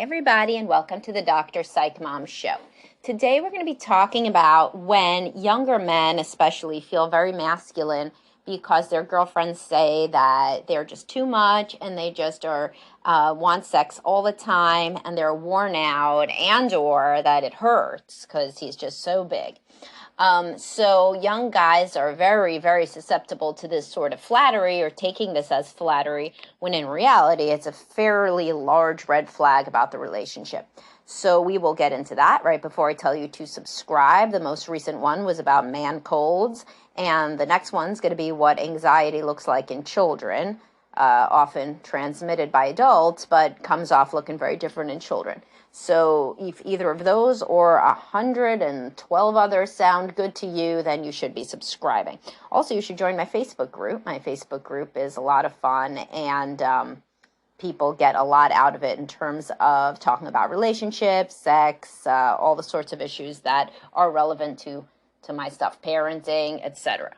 everybody, and welcome to the Dr. Psych Mom Show. Today we're going to be talking about when younger men especially feel very masculine because their girlfriends say that they're just too much and they just want sex all the time and they're worn out, and or that it hurts because he's just so big. So young guys are very, very susceptible to this sort of flattery or taking this as flattery, when in reality it's a fairly large red flag about the relationship. So we will get into that right before I tell you to subscribe. The most recent one was about man colds, and the next one's going to be what anxiety looks like in children, often transmitted by adults, but comes off looking very different in children. So if either of those or 112 others sound good to you, then you should be subscribing. Also, you should join my Facebook group. My Facebook group is a lot of fun, and people get a lot out of it in terms of talking about relationships, sex, all the sorts of issues that are relevant to my stuff, parenting, etc.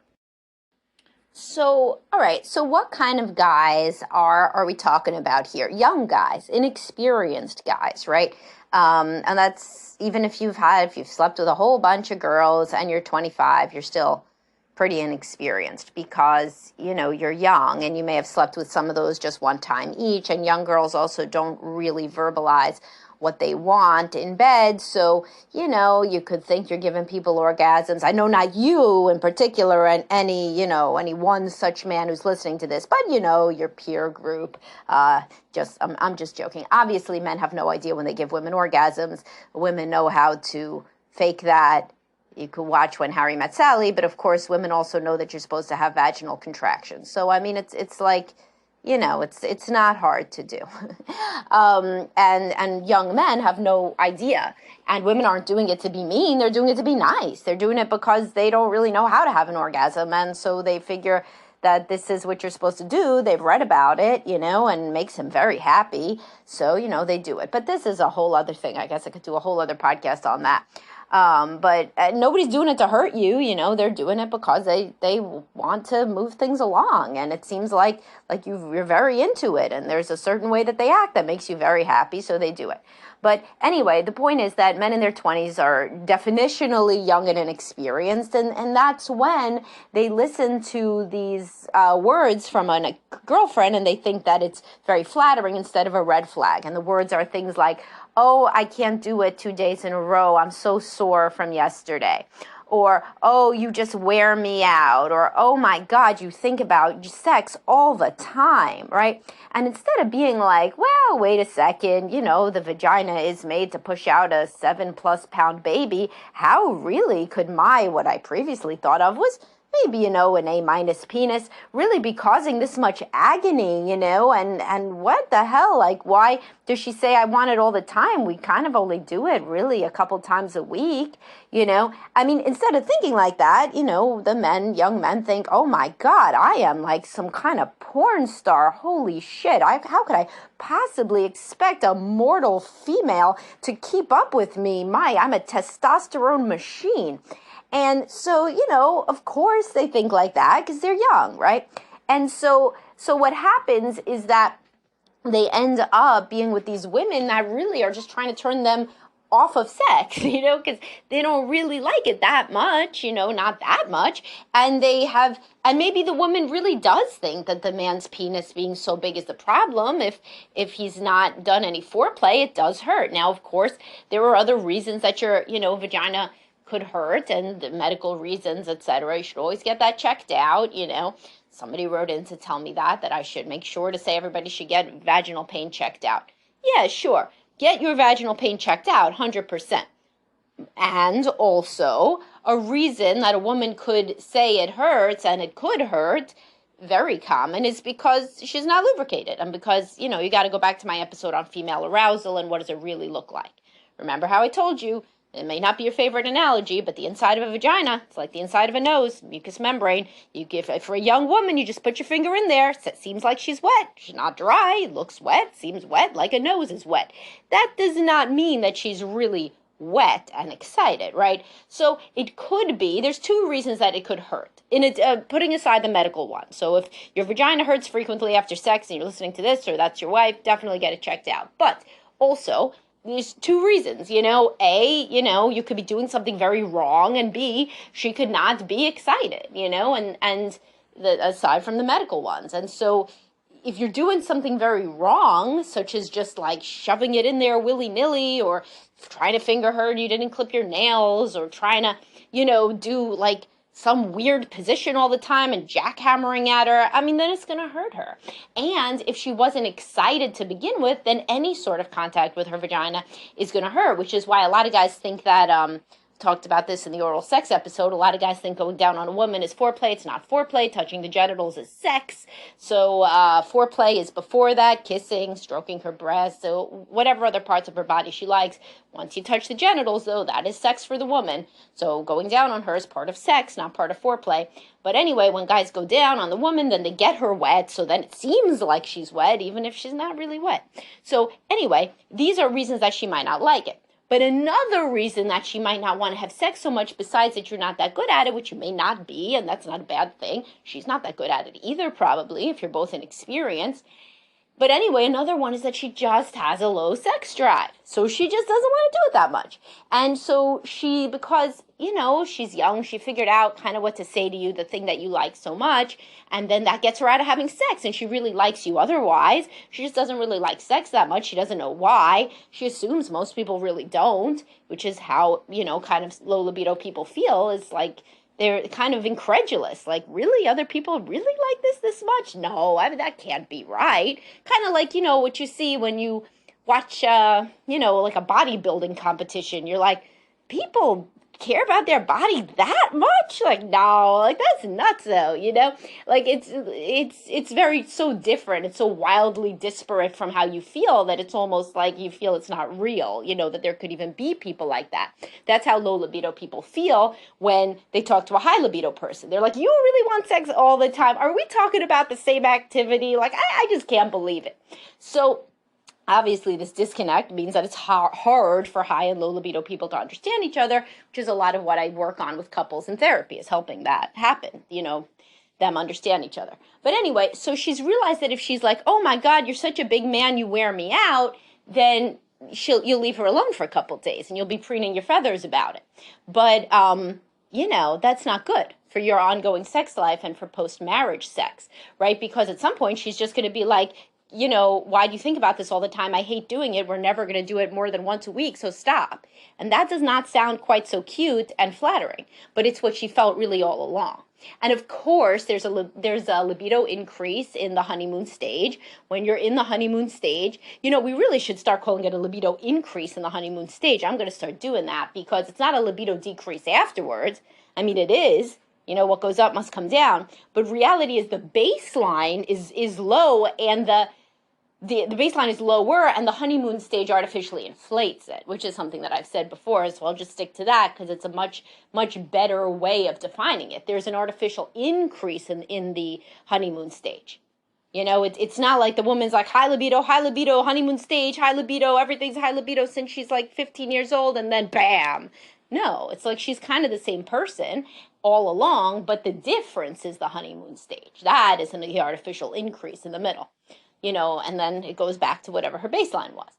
So, all right, so what kind of guys are we talking about here? Young guys, inexperienced guys, right? And that's even if you've slept with a whole bunch of girls and you're 25, you're still pretty inexperienced because, you're young and you may have slept with some of those just one time each. And young girls also don't really verbalize what they want in bed. So, you could think you're giving people orgasms. I know not you in particular and any one such man who's listening to this, but, your peer group. I'm just joking. Obviously, men have no idea when they give women orgasms. Women know how to fake that. You could watch When Harry Met Sally, but of course, women also know that you're supposed to have vaginal contractions. So, I mean, it's like, it's not hard to do. And young men have no idea. And women aren't doing it to be mean. They're doing it to be nice. They're doing it because they don't really know how to have an orgasm. And so they figure that this is what you're supposed to do. They've read about it, and makes them very happy. So, they do it. But this is a whole other thing. I guess I could do a whole other podcast on that. But nobody's doing it to hurt you, they're doing it because they want to move things along. And it seems like you're very into it. And there's a certain way that they act that makes you very happy. So they do it. But anyway, the point is that men in their 20s are definitionally young and inexperienced. And that's when they listen to these words from a girlfriend and they think that it's very flattering instead of a red flag. And the words are things like, "Oh, I can't do it 2 days in a row. I'm so sore from yesterday." Or, "Oh, you just wear me out." Or, "Oh my God, you think about sex all the time," right? And instead of being like, "Well, wait a second, the vagina is made to push out a 7+ pound baby. How really could what I previously thought of was maybe, an A- penis really be causing this much agony, and what the hell? Like, why does she say I want it all the time? We kind of only do it really a couple times a week, I mean, instead of thinking like that, young men think, "Oh my God, I am like some kind of porn star. Holy shit. How could I possibly expect a mortal female to keep up with me? I'm a testosterone machine." And so, of course they think like that because they're young, right? And so what happens is that they end up being with these women that really are just trying to turn them off of sex, because they don't really like it that much, not that much. And maybe the woman really does think that the man's penis being so big is the problem. If he's not done any foreplay, it does hurt. Now, of course, there are other reasons that your, vagina could hurt, and the medical reasons, etc. You should always get that checked out, Somebody wrote in to tell me that I should make sure to say everybody should get vaginal pain checked out. Yeah, sure. Get your vaginal pain checked out, 100%. And also, a reason that a woman could say it hurts, and it could hurt, very common, is because she's not lubricated. And because, you got to go back to my episode on female arousal and what does it really look like. Remember how I told you, it may not be your favorite analogy, but the inside of a vagina, it's like the inside of a nose, mucous membrane. For a young woman, you just put your finger in there. It seems like she's wet. She's not dry, looks wet, seems wet, like a nose is wet. That does not mean that she's really wet and excited, right? So it could be, there's two reasons that it could hurt, putting aside the medical one. So if your vagina hurts frequently after sex and you're listening to this, or that's your wife, definitely get it checked out. But Also, there's two reasons, A, you could be doing something very wrong, and B, she could not be excited, aside from the medical ones. And so if you're doing something very wrong, such as just like shoving it in there willy-nilly, or trying to finger her and you didn't clip your nails, or trying to, do like some weird position all the time and jackhammering at her, then it's going to hurt her. And if she wasn't excited to begin with, then any sort of contact with her vagina is going to hurt, which is why a lot of guys think that, talked about this in the oral sex episode, a lot of guys think going down on a woman is foreplay. It's not foreplay. Touching the genitals is sex. So foreplay is before that, kissing, stroking her breasts, so whatever other parts of her body she likes. Once you touch the genitals, though, that is sex for the woman. So going down on her is part of sex, not part of foreplay. But anyway, when guys go down on the woman, then they get her wet, so then it seems like she's wet, even if she's not really wet. So anyway, these are reasons that she might not like it. But another reason that she might not want to have sex so much, besides that you're not that good at it, which you may not be, and that's not a bad thing. She's not that good at it either, probably, if you're both inexperienced. But anyway, another one is that she just has a low sex drive. So she just doesn't want to do it that much. And so because, she's young, she figured out kind of what to say to you, the thing that you like so much. And then that gets her out of having sex. And she really likes you otherwise. She just doesn't really like sex that much. She doesn't know why. She assumes most people really don't, which is how, kind of low libido people feel, is like, they're kind of incredulous, like, really? Other people really like this much? No, that can't be right. Kind of like, what you see when you watch, like a bodybuilding competition. You're like, people care about their body that much? Like, no, like, that's nuts, though, Like, it's very, so different. It's so wildly disparate from how you feel that it's almost like you feel it's not real, that there could even be people like that. That's how low libido people feel when they talk to a high libido person. They're like, you really want sex all the time? Are we talking about the same activity? Like, I just can't believe it. So obviously, this disconnect means that it's hard for high and low libido people to understand each other, which is a lot of what I work on with couples in therapy, is helping that happen, them understand each other. But anyway, so she's realized that if she's like, oh my God, you're such a big man, you wear me out, then you'll leave her alone for a couple days and you'll be preening your feathers about it. But, that's not good for your ongoing sex life and for post-marriage sex, right? Because at some point she's just going to be like, why do you think about this all the time? I hate doing it. We're never going to do it more than once a week, so stop. And that does not sound quite so cute and flattering, but it's what she felt really all along. And of course, there's a libido increase in the honeymoon stage. When you're in the honeymoon stage, we really should start calling it a libido increase in the honeymoon stage. I'm going to start doing that because it's not a libido decrease afterwards. It is. What goes up must come down. But reality is the baseline is low, and the baseline is lower, and the honeymoon stage artificially inflates it, which is something that I've said before, so I'll just stick to that because it's a much, much better way of defining it. There's an artificial increase in the honeymoon stage. It's not like the woman's like high libido, honeymoon stage, high libido, everything's high libido since she's like 15 years old, and then bam. No, it's like she's kind of the same person all along, but the difference is the honeymoon stage. That is the artificial increase in the middle, and then it goes back to whatever her baseline was.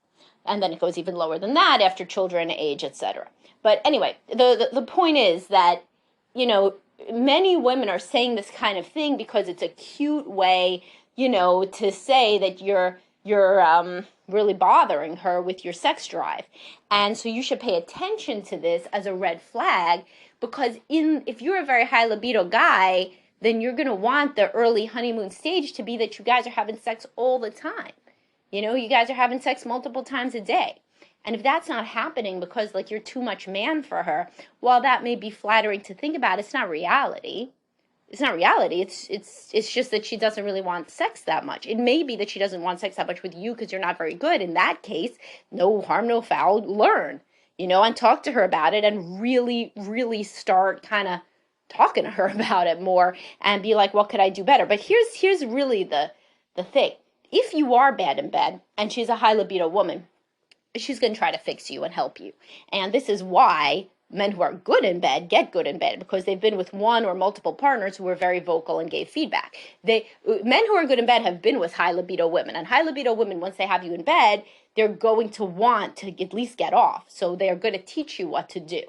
And then it goes even lower than that after children, age, etc. But anyway, the point is that, many women are saying this kind of thing because it's a cute way, to say that you're really bothering her with your sex drive. And so you should pay attention to this as a red flag, because if you're a very high libido guy, then you're going to want the early honeymoon stage to be that you guys are having sex all the time. You guys are having sex multiple times a day. And if that's not happening because like you're too much man for her, while that may be flattering to think about, it's not reality. It's not reality. It's just that she doesn't really want sex that much. It may be that she doesn't want sex that much with you because you're not very good. In that case, no harm, no foul. Learn, and talk to her about it, and really, really start kind of talking to her about it more and be like, what could I do better? But here's really the thing. If you are bad in bed and she's a high libido woman, she's going to try to fix you and help you. And this is why men who are good in bed get good in bed because they've been with one or multiple partners who were very vocal and gave feedback. Men who are good in bed have been with high libido women, and high libido women, once they have you in bed, they're going to want to at least get off. So they are going to teach you what to do.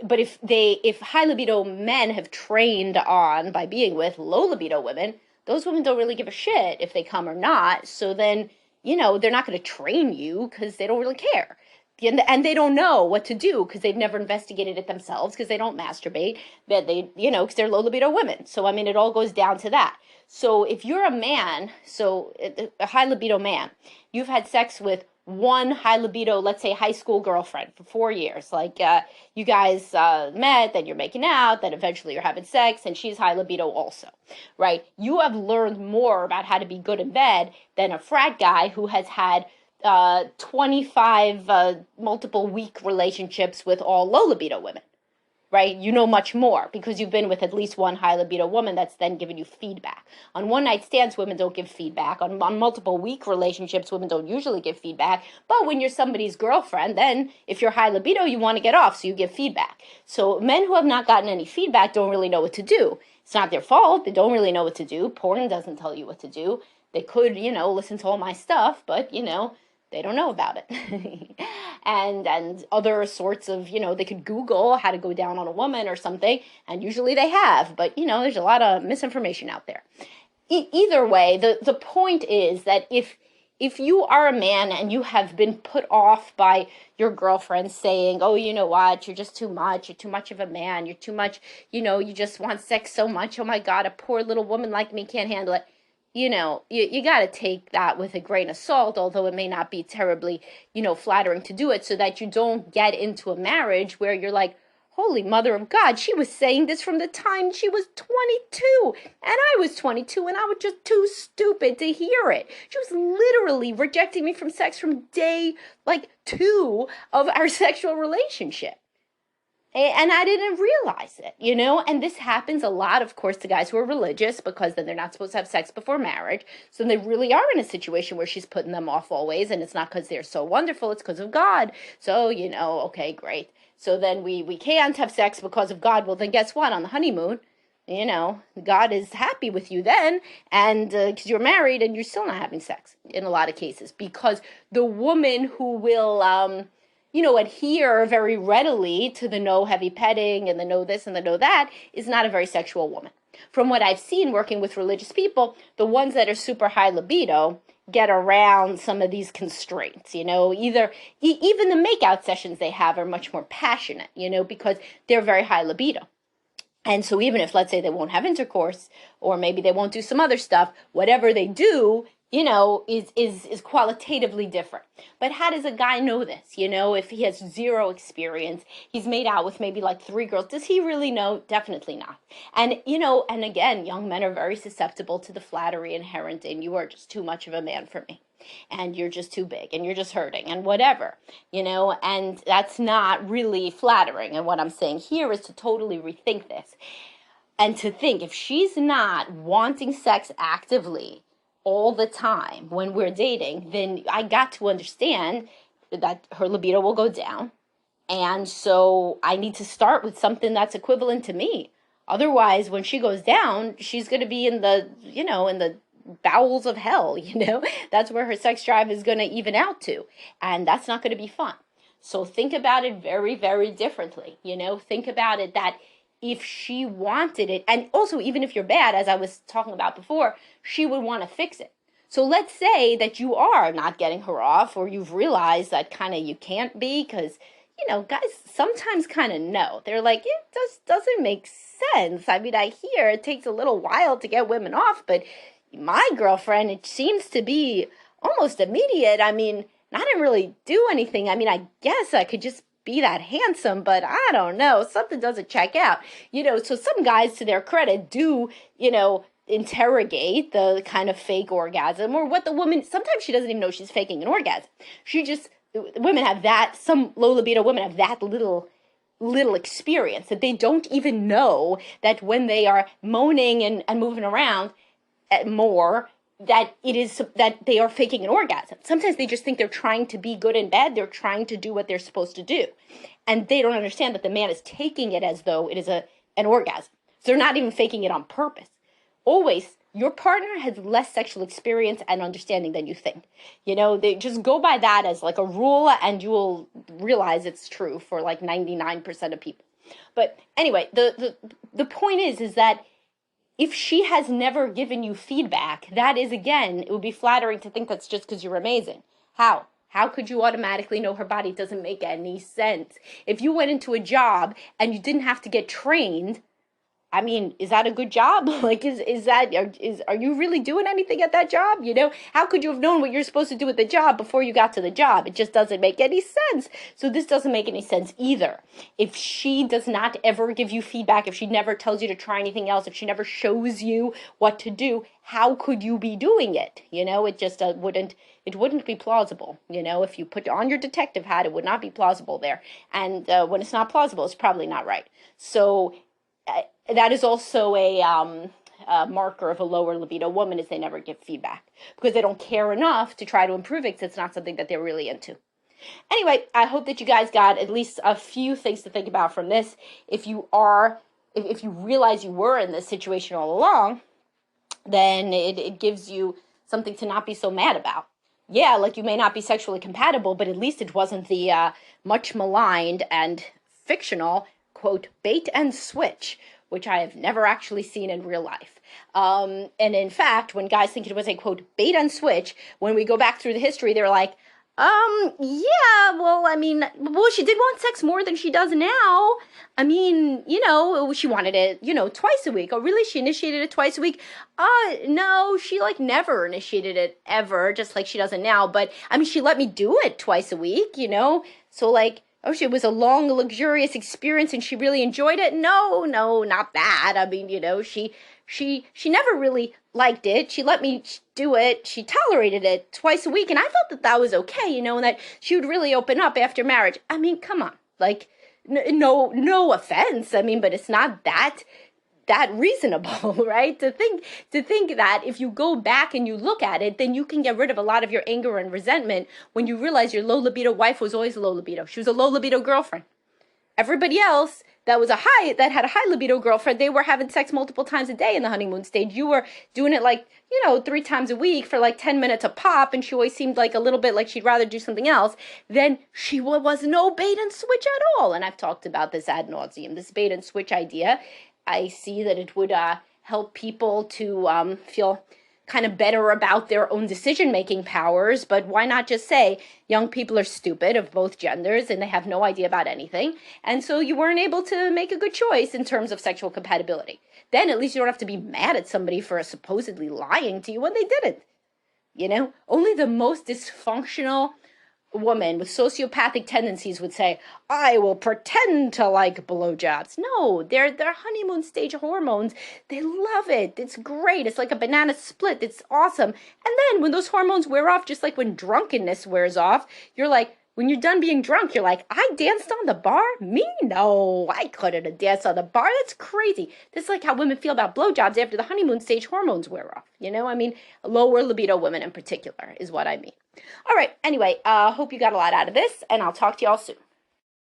But if high libido men have trained on by being with low libido women, those women don't really give a shit if they come or not. So then, they're not going to train you because they don't really care. And they don't know what to do because they've never investigated it themselves, because they don't masturbate, that because they're low libido women. So, I mean, it all goes down to that. So if you're a man, a high libido man, you've had sex with one high libido, let's say high school girlfriend for 4 years. Like you guys met, then you're making out, then eventually you're having sex, and she's high libido also, right? You have learned more about how to be good in bed than a frat guy who has had 25 multiple week relationships with all low libido women, right? You know much more because you've been with at least one high libido woman that's then given you feedback. On one night stands, women don't give feedback. On multiple week relationships, women don't usually give feedback. But when you're somebody's girlfriend, then if you're high libido, you want to get off, so you give feedback. So men who have not gotten any feedback don't really know what to do. It's not their fault. They don't really know what to do. Porn doesn't tell you what to do. They could, listen to all my stuff, but, they don't know about it. and other sorts of, they could Google how to go down on a woman or something, and usually they have, but, there's a lot of misinformation out there. Either way, the point is that if you are a man and you have been put off by your girlfriend saying, oh, you know what, you're just too much, you're too much of a man, you're too much, you just want sex so much, oh my God, a poor little woman like me can't handle it. You got to take that with a grain of salt, although it may not be terribly, flattering to do it, so that you don't get into a marriage where you're like, holy mother of God, she was saying this from the time she was 22, and I was 22, and I was just too stupid to hear it. She was literally rejecting me from sex from day, 2 of our sexual relationship. And I didn't realize it, and this happens a lot, of course, to guys who are religious, because then they're not supposed to have sex before marriage. So they really are in a situation where she's putting them off always. And it's not because they're so wonderful. It's because of God. So, okay, great. So then we can't have sex because of God. Well, then guess what? On the honeymoon, God is happy with you then. And because you're married and you're still not having sex in a lot of cases, because the woman who will, adhere very readily to the no heavy petting and the no this and the no that is not a very sexual woman. From what I've seen working with religious people, the ones that are super high libido get around some of these constraints, either even the makeout sessions they have are much more passionate, because they're very high libido. And so even if, let's say, they won't have intercourse, or maybe they won't do some other stuff, whatever they do, is qualitatively different. But how does a guy know this? If he has zero experience, he's made out with maybe 3 girls. Does he really know? Definitely not. And, and again, young men are very susceptible to the flattery inherent in, you are just too much of a man for me, and you're just too big, and you're just hurting, and whatever, and that's not really flattering. And what I'm saying here is to totally rethink this, and to think, if she's not wanting sex actively all the time when we're dating, then I got to understand that her libido will go down. And so I need to start with something that's equivalent to me. Otherwise, when she goes down, she's going to be in the, in the bowels of hell, That's where her sex drive is going to even out to. And that's not going to be fun. So think about it very, very differently, Think about it that if she wanted it, and also even if you're bad, as I was talking about before, she would want to fix it. So let's say that you are not getting her off, or you've realized that kind of you can't be, because, guys sometimes kind of know. They're like, it just doesn't make sense. I mean, I hear it takes a little while to get women off, but my girlfriend, it seems to be almost immediate. I mean, I didn't really do anything. I mean, I guess I could just be that handsome, but I don't know, something doesn't check out, so some guys, to their credit, do, interrogate the kind of fake orgasm, or what the woman, sometimes she doesn't even know she's faking an orgasm. Women have that, some low libido women have that little experience, that they don't even know that when they are moaning and moving around more, that it is that they are faking an orgasm. Sometimes they just think they're trying to be good in bed. They're trying to do what they're supposed to do. And they don't understand that the man is taking it as though it is an orgasm. So they're not even faking it on purpose. Always, your partner has less sexual experience and understanding than you think. They just go by that as like a rule, and you will realize it's true for like 99% of people. But anyway, the point is that if she has never given you feedback, that is, again, it would be flattering to think that's just because you're amazing. How? How could you automatically know her body? It doesn't make any sense. If you went into a job and you didn't have to get trained, I mean, is that a good job? Like, are you really doing anything at that job? How could you have known what you're supposed to do at the job before you got to the job? It just doesn't make any sense. So this doesn't make any sense either. If she does not ever give you feedback, if she never tells you to try anything else, if she never shows you what to do, how could you be doing it? It just wouldn't be plausible. If you put on your detective hat, it would not be plausible there. And when it's not plausible, it's probably not right. So that is also a marker of a lower libido woman, is they never give feedback because they don't care enough to try to improve it, because it's not something that they're really into. Anyway, I hope that you guys got at least a few things to think about from this. If you realize you were in this situation all along, then it gives you something to not be so mad about. Yeah, like you may not be sexually compatible, but at least it wasn't the much maligned and fictional, quote, bait and switch, which I have never actually seen in real life. And in fact, when guys think it was a, quote, bait and switch, when we go back through the history, they're like, yeah, well, I mean, she did want sex more than she does now. I mean, she wanted it, twice a week. Oh, really? She initiated it twice a week? No, she never initiated it ever, just like she doesn't now. But I mean, she let me do it twice a week, so oh, it was a long, luxurious experience and she really enjoyed it. No, not that. I mean, she never really liked it. She let me do it. She tolerated it twice a week. And I thought that was okay, and that she would really open up after marriage. I mean, come on. No offense. I mean, but it's not that reasonable, right? To think that if you go back and you look at it, then you can get rid of a lot of your anger and resentment when you realize your low libido wife was always low libido. She was a low libido girlfriend. Everybody else that had a high libido girlfriend, they were having sex multiple times a day in the honeymoon stage. You were doing it 3 times a week for 10 minutes a pop, and she always seemed a little bit like she'd rather do something else. Then she was no bait and switch at all. And I've talked about this ad nauseum, this bait and switch idea. I see that it would help people to feel kind of better about their own decision-making powers, but why not just say young people are stupid of both genders and they have no idea about anything, and so you weren't able to make a good choice in terms of sexual compatibility. Then at least you don't have to be mad at somebody for supposedly lying to you when they didn't. Only the most dysfunctional woman with sociopathic tendencies would say, I will pretend to like blowjobs. No, they're honeymoon stage hormones. They love it. It's great. It's like a banana split. It's awesome. And then when those hormones wear off, just like when drunkenness wears off, you're like, when you're done being drunk, you're like, I danced on the bar? Me? No, I couldn't have danced on the bar. That's crazy. This is like how women feel about blowjobs after the honeymoon stage hormones wear off. I mean, lower libido women in particular is what I mean. All right. Anyway, hope you got a lot out of this, and I'll talk to y'all soon.